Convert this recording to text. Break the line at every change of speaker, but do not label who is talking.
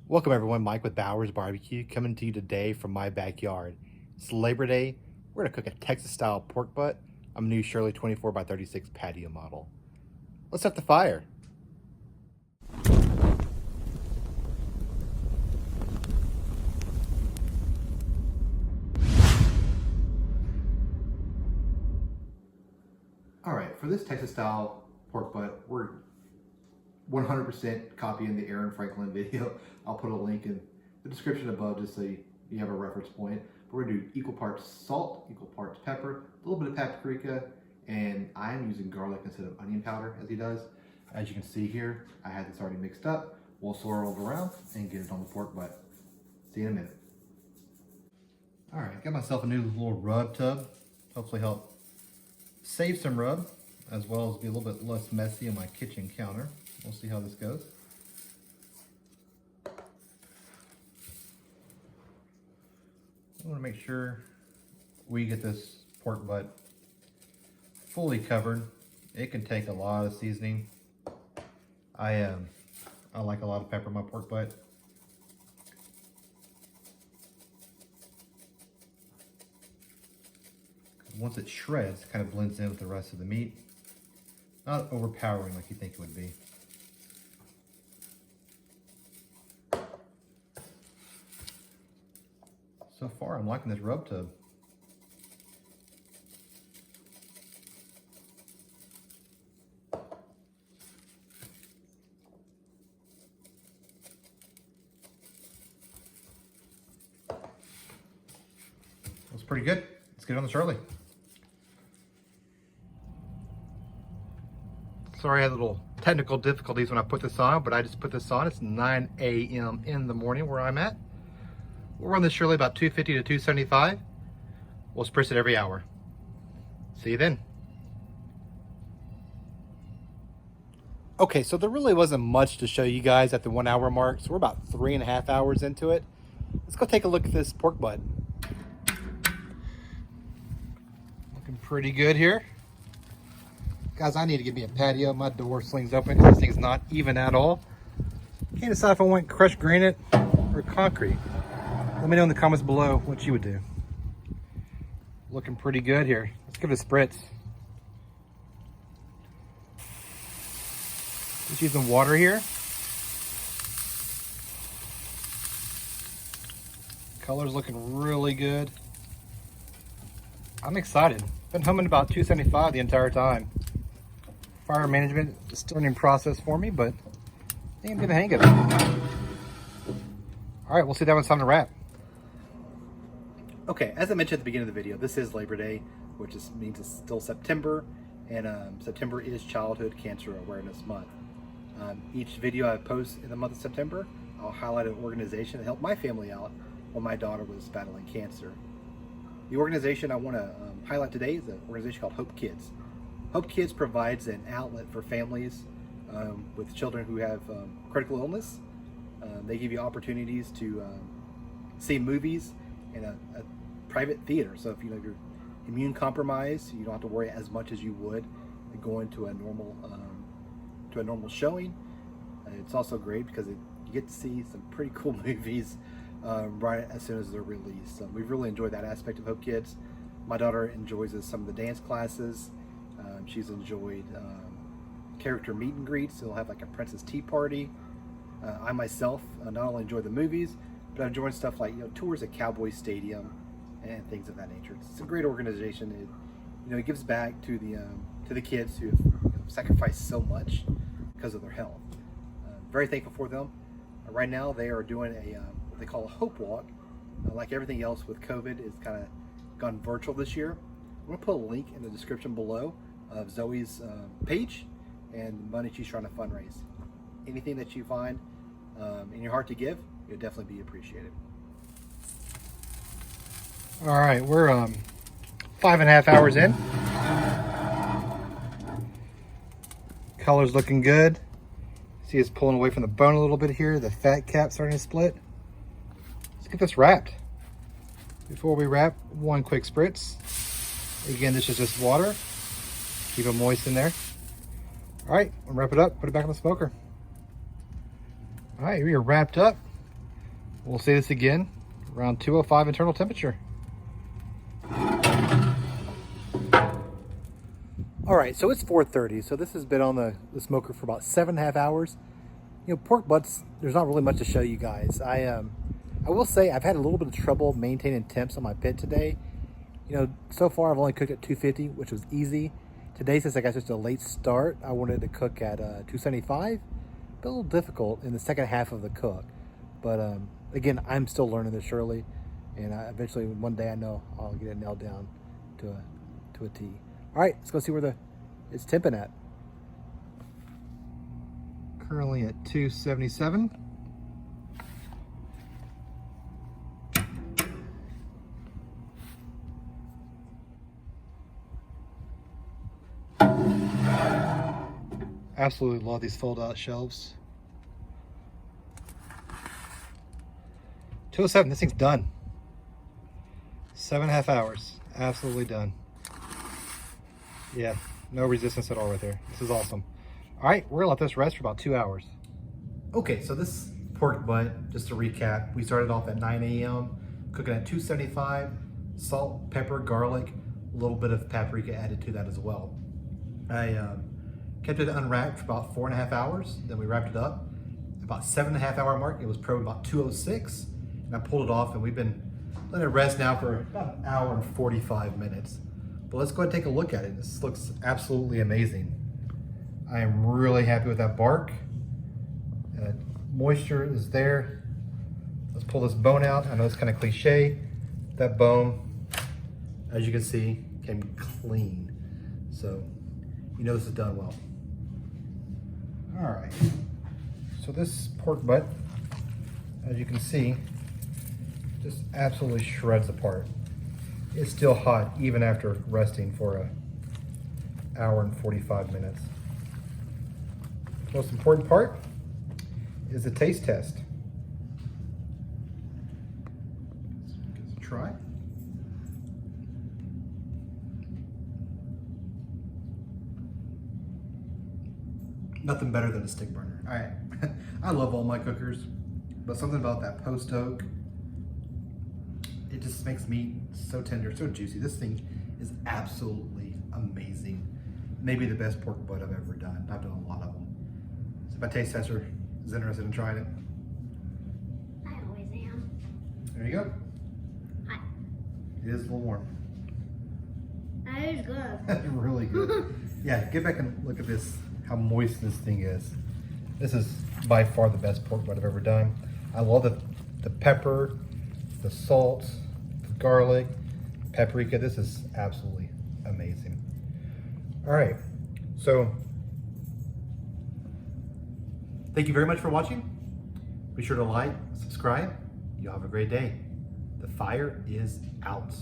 Welcome everyone, Mike with Bowers Barbecue coming to you today from my backyard. It's Labor Day. We're gonna cook a Texas style pork butt on a new Shirley 24x36 patio model. Let's set the fire. All right, for this Texas style pork butt, we're 100% copying the Aaron Franklin video. I'll put a link in the description above just so you have a reference point. But we're gonna do equal parts salt, equal parts pepper, a little bit of paprika, and I'm using garlic instead of onion powder as he does. As you can see here, I had this already mixed up. We'll swirl it around and get it on the pork butt. See you in a minute. All right, got myself a new little rub tub. Hopefully help save some rub, as well as be a little bit less messy on my kitchen counter. We'll see how this goes. I want to make sure we get this pork butt fully covered. It can take a lot of seasoning. I like a lot of pepper in my pork butt. Once it shreds, it kind of blends in with the rest of the meat. Not overpowering like you think it would be. So far, I'm liking this rub tub. That's pretty good. Let's get on the Shirley. Sorry I had little technical difficulties when I put this on, but I just put this on. It's 9 a.m. in the morning where I'm at. We'll run this Shirley about 250 to 275. We'll spritz it every hour. See you then. Okay, so there really wasn't much to show you guys at the 1 hour mark, so we're about 3.5 hours into it. Let's go take a look at this pork butt. Looking pretty good here. Guys, I need to get me a patio. My door slings open because this thing's not even at all. Can't decide if I want crushed granite or concrete. Let me know in the comments below what you would do. Looking pretty good here. Let's give it a spritz. Just using water here. Color's looking really good. I'm excited. Been humming about 275 the entire time. Fire management is still a learning process for me, but I think I'm getting the hang of it. All right, we'll see that when it's time to wrap. Okay, as I mentioned at the beginning of the video, this is Labor Day, which means it's still September, and September is Childhood Cancer Awareness Month. Each video I post in the month of September, I'll highlight an organization that helped my family out when my daughter was battling cancer. The organization I want to highlight today is an organization called Hope Kids. Hope Kids provides an outlet for families with children who have critical illness. They give you opportunities to see movies in a private theater. So if you're immune compromised, you don't have to worry as much as you would going to a normal showing. It's also great because you get to see some pretty cool movies right as soon as they're released. So we've really enjoyed that aspect of Hope Kids. My daughter enjoys some of the dance classes. She's enjoyed character meet and greets. So they'll have like a princess tea party. I myself not only enjoy the movies, but I enjoy stuff like tours at Cowboy Stadium and things of that nature. It's a great organization. It gives back to the kids who have sacrificed so much because of their health. Very thankful for them. Right now they are doing what they call a Hope Walk. Like everything else with COVID, it's kind of gone virtual this year. I'm gonna put a link in the description below of Zoe's page and the money she's trying to fundraise. Anything that you find in your heart to give, it'll definitely be appreciated. All right, we're 5.5 hours in. Color's looking good. See it's pulling away from the bone a little bit here. The fat cap starting to split. Let's get this wrapped. Before we wrap, one quick spritz. Again, this is just water. Keep it moist in there. All right, we'll wrap it up, put it back on the smoker. All right, we are wrapped up. We'll see this again around 205 internal temperature. All right, so it's 4:30. So this has been on the smoker for about 7.5 hours. You know, pork butts, there's not really much to show you guys. I will say I've had a little bit of trouble maintaining temps on my pit today. You know, so far I've only cooked at 250, which was easy. Today, since I got just a late start, I wanted to cook at 275. But a little difficult in the second half of the cook. But again, I'm still learning this, Shirley. And eventually, one day I know I'll get it nailed down to a T. All right, let's go see where it's temping at. Currently at 277. Absolutely love these fold-out shelves. 207, this thing's done. 7.5 hours, absolutely done. Yeah, no resistance at all right there. This is awesome. All right, we're gonna let this rest for about 2 hours. Okay, so this pork butt, just to recap, we started off at 9 a.m., cooking at 275, salt, pepper, garlic, a little bit of paprika added to that as well. I kept it unwrapped for about 4.5 hours, then we wrapped it up. About 7.5 hour mark, it was probed about 206, and I pulled it off, and we've been letting it rest now for about 1 hour and 45 minutes. But let's go ahead and take a look at it. This looks absolutely amazing. I am really happy with that bark. Moisture is there. Let's pull this bone out. I know it's kind of cliche. That bone, as you can see, came clean. So you know this is done well. All right. So this pork butt, as you can see, just absolutely shreds apart. It's still hot even after resting for 1 hour and 45 minutes. The most important part is the taste test. Let's give it a try. Nothing better than a stick burner. All right, I love all my cookers, but something about that post oak, it just makes meat so tender, so juicy. This thing is absolutely amazing. Maybe the best pork butt I've ever done. I've done a lot of them. So if my taste tester is interested in trying it.
I always am.
There you go.
Hot.
It is a little warm.
That is good.
That's really good. Yeah, get back and look at this, how moist this thing is. This is by far the best pork butt I've ever done. I love the pepper, the salt, the garlic, paprika. This is absolutely amazing. All right, so thank you very much for watching. Be sure to like, subscribe. You'll have a great day. The fire is out.